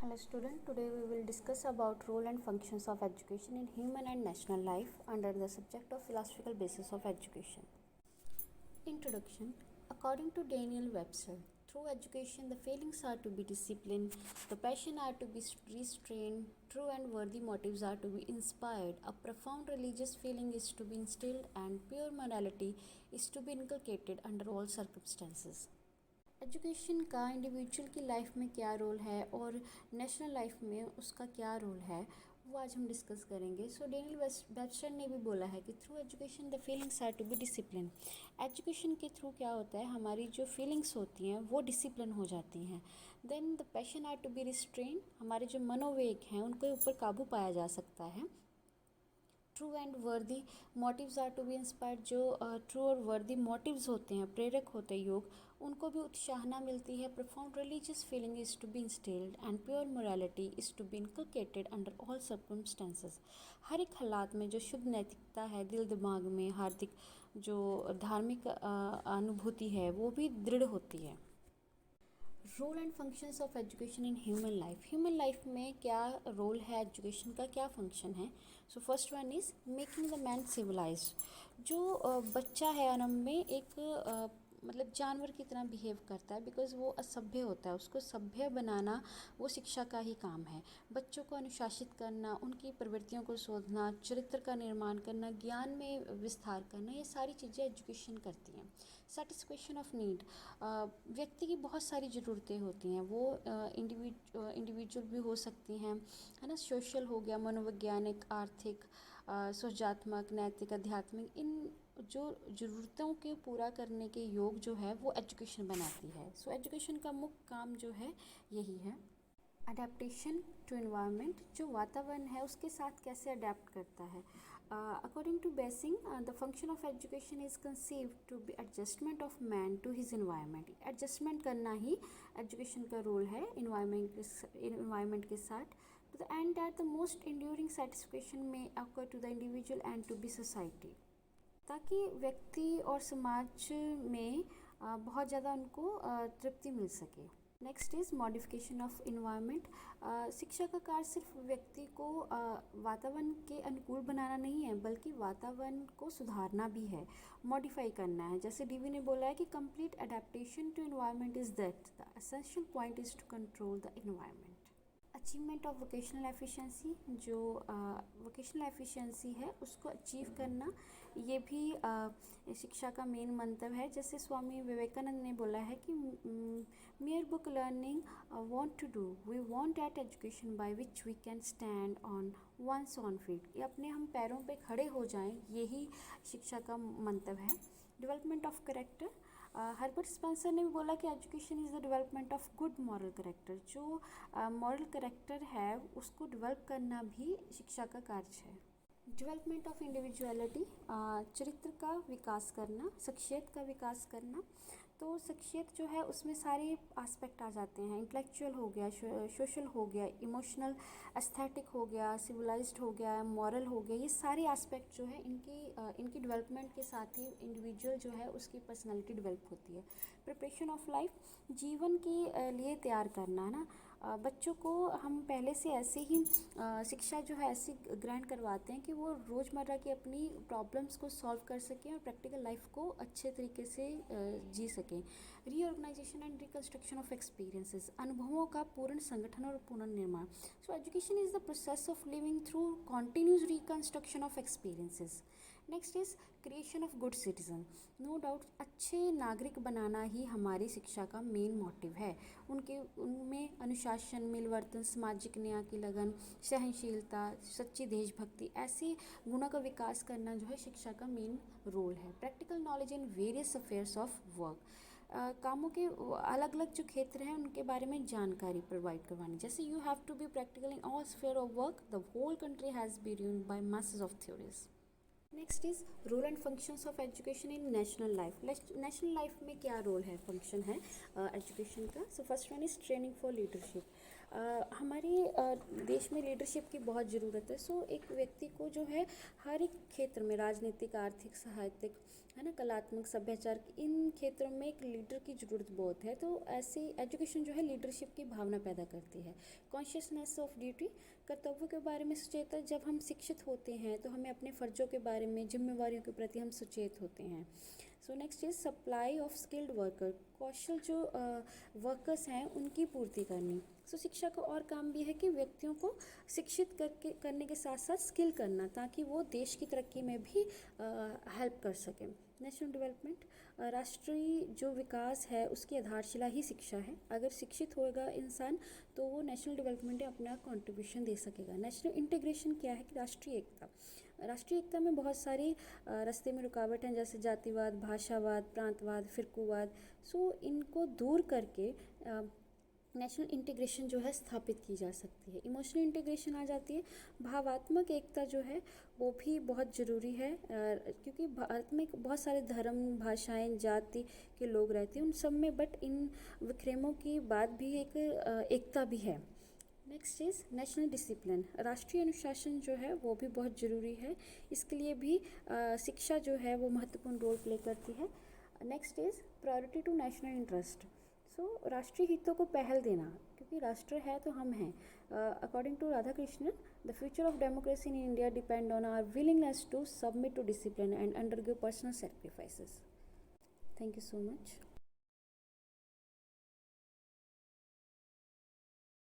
Hello student, today we will discuss about role and functions of education in human and national life under the subject of philosophical basis of education. Introduction. According to Daniel Webster, through education the feelings are to be disciplined, the passion are to be restrained, true and worthy motives are to be inspired, a profound religious feeling is to be instilled and pure morality is to be inculcated under all circumstances. Education का individual की life में क्या role है और national life में उसका क्या role है वो आज हम डिस्कस करेंगे. सो डेनियल वेबस्टर ने भी बोला है कि through education the feelings are to be discipline. Education के थ्रू क्या होता है, हमारी जो फीलिंग्स होती हैं वो डिसिप्लिन हो जाती हैं. Then the passion are to be restrain, हमारे जो मनोवेग हैं उनके ऊपर काबू पाया जा सकता है. True and worthy motives are to be inspired, जो ट्रू और वर्दी मोटिव्स होते हैं, प्रेरक होते हैं योग, उनको भी उत्साहना मिलती है. Profound religious feeling is to be instilled and pure morality is to be inculcated under all circumstances. हर एक हालात में जो शुद्ध नैतिकता है दिल दिमाग में, हार्दिक जो धार्मिक अनुभूति है वो भी दृढ़ होती है. Role and functions of education in human life. Human life में क्या रोल है, एजुकेशन का क्या फंक्शन है. So first one is making the man civilised. जो बच्चा है आरंभ में एक मतलब जानवर की तरह बिहेव करता है बिकॉज़ वो असभ्य होता है, उसको सभ्य बनाना वो शिक्षा का ही काम है. बच्चों को अनुशासित करना, उनकी प्रवृत्तियों को शोधना, चरित्र का निर्माण करना, ज्ञान में विस्तार करना, ये सारी चीज़ें एजुकेशन करती हैं. सेटिस्फेक्शन ऑफ नीड, व्यक्ति की बहुत सारी ज़रूरतें होती हैं, वो इंडिविजुअल भी हो सकती हैं, है ना. सोशल हो गया, मनोवैज्ञानिक, आर्थिक, सुहजात्मक, नैतिक, आध्यात्मिक, इन जो ज़रूरतों के पूरा करने के योग जो है वो एजुकेशन बनाती है. सो एजुकेशन का मुख्य काम जो है यही है. अडेप्टेशन टू एनवायरनमेंट, जो वातावरण है उसके साथ कैसे अडेप्ट करता है. According to basing the function of education is conceived to be adjustment of man to his environment. Adjustment करना ही एजुकेशन का रोल है एनवायरनमेंट के साथ. To the end that the most enduring satisfaction may occur to the individual and to be society, ताकि व्यक्ति और समाज में बहुत ज़्यादा उनको तृप्ति मिल सके. Next is modification of environment. शिक्षा का कार्य सिर्फ व्यक्ति को वातावरण के अनुकूल बनाना नहीं है बल्कि वातावरण को सुधारना भी है, मॉडिफाई करना है. जैसे डीवी ने बोला है कि complete adaptation to environment is that the essential point is to control the environment. Achievement of vocational efficiency, जो वोकेशनल एफिशिएंसी है उसको अचीव करना, ये भी शिक्षा का मेन मंतव्य है. जैसे स्वामी विवेकानंद ने बोला है कि mere book learning want to do, we want that education by which we can stand on one's on feet. ये अपने हम पैरों पे खड़े हो जाएं, यही शिक्षा का मंतव्य है. Development of character, Herbert Spencer ने भी बोला कि education is the development of good moral character. जो मॉरल करेक्टर है उसको डेवलप करना भी शिक्षा का कार्य है. डेवलपमेंट ऑफ इंडिविजुअलिटी, चरित्र का विकास करना, शख्सियत का विकास करना. तो शख्सियत जो है उसमें सारे एस्पेक्ट आ जाते हैं. इंटेलेक्चुअल हो गया, सोशल हो गया, इमोशनल, एस्थेटिक हो गया, सिविलाइज्ड हो गया, मॉरल हो गया. ये सारे एस्पेक्ट जो है इनकी डेवलपमेंट के साथ ही इंडिविजुअल जो है उसकी पर्सनालिटी डेवलप होती है. प्रिपरेशन ऑफ लाइफ, जीवन के लिए तैयार करना, है ना. बच्चों को हम पहले से ऐसे ही शिक्षा जो है ऐसी ग्रहण करवाते हैं कि वो रोज़मर्रा की अपनी प्रॉब्लम्स को सॉल्व कर सकें और प्रैक्टिकल लाइफ को अच्छे तरीके से जी सकें. Reorganisation and reconstruction of experiences, अनुभवों का पूर्ण संगठन और पुनर्निर्माण. So education is the process of living through continuous reconstruction of experiences. Next is creation of good citizen. No doubt अच्छे नागरिक बनाना ही हमारी शिक्षा का मेन मोटिव है. उनमें अनुशासन, मिलवर्तन, सामाजिक न्याय की लगन, सहनशीलता, सच्ची देशभक्ति, ऐसे गुणों का विकास करना जो है शिक्षा का मेन रोल है. Practical knowledge in various affairs of work, कामों के अलग अलग जो क्षेत्र हैं उनके बारे में जानकारी प्रोवाइड करवानी. जैसे you have to be practical in all sphere of work, the whole country has be ruined by masses of theories. Next is role and functions of education in national life. National life में क्या role है, function है education का. So first one is training for leadership. हमारे देश में leadership की बहुत ज़रूरत है। सो एक व्यक्ति को जो है हर एक क्षेत्र में, राजनीतिक, आर्थिक, साहित्यिक, है ना, कलात्मक, सभ्याचार, इन क्षेत्रों में एक लीडर की ज़रूरत बहुत है। तो ऐसी एजुकेशन जो है लीडरशिप की भावना पैदा करती है। कॉन्शियसनेस ऑफ ड्यूटी, कर्तव्यों के बारे में सचेत है। जब हम शिक्षित होते हैं तो हमें अपने फ़र्ज़ों के बारे में, जिम्मेवारियों के प्रति हम सचेत होते हैं। So next is supply of skilled worker, कौशल जो वर्कर्स हैं उनकी पूर्ति करनी। सो शिक्षा का और काम भी है कि व्यक्तियों को शिक्षित करने के साथ साथ स्किल करना, ताकि वो देश की तरक्की में भी हेल्प कर सकें। नेशनल डेवलपमेंट, राष्ट्रीय जो विकास है उसकी आधारशिला ही शिक्षा है। अगर शिक्षित होगा इंसान तो वो नेशनल डेवलपमेंट में अपना कंट्रीब्यूशन दे सकेगा। नेशनल इंटीग्रेशन क्या है कि राष्ट्रीय एकता। राष्ट्रीय एकता में बहुत सारी रास्ते में रुकावट हैं, जैसे जातिवाद, भाषावाद, प्रांतवाद, फिरकूवाद। सो इनको दूर करके नेशनल इंटीग्रेशन जो है स्थापित की जा सकती है। इमोशनल इंटीग्रेशन आ जाती है। भावात्मक एकता जो है वो भी बहुत ज़रूरी है, क्योंकि भारत में बहुत सारे धर्म, भाषाएं, जाति के लोग रहते हैं उन सब में, बट इन विक्रमों की बाद भी एक एकता भी है। नेक्स्ट इज़ नेशनल डिसिप्लिन, राष्ट्रीय अनुशासन जो है वो भी बहुत ज़रूरी है। इसके लिए भी शिक्षा जो है वो महत्वपूर्ण रोल प्ले करती है। Next is priority to national interest. So राष्ट्रीय हितों को पहल देना, क्योंकि राष्ट्र है तो हम हैं। According to Radhakrishnan, the future of democracy in India depend on our willingness to submit to discipline and undergo personal sacrifices. Thank you so much.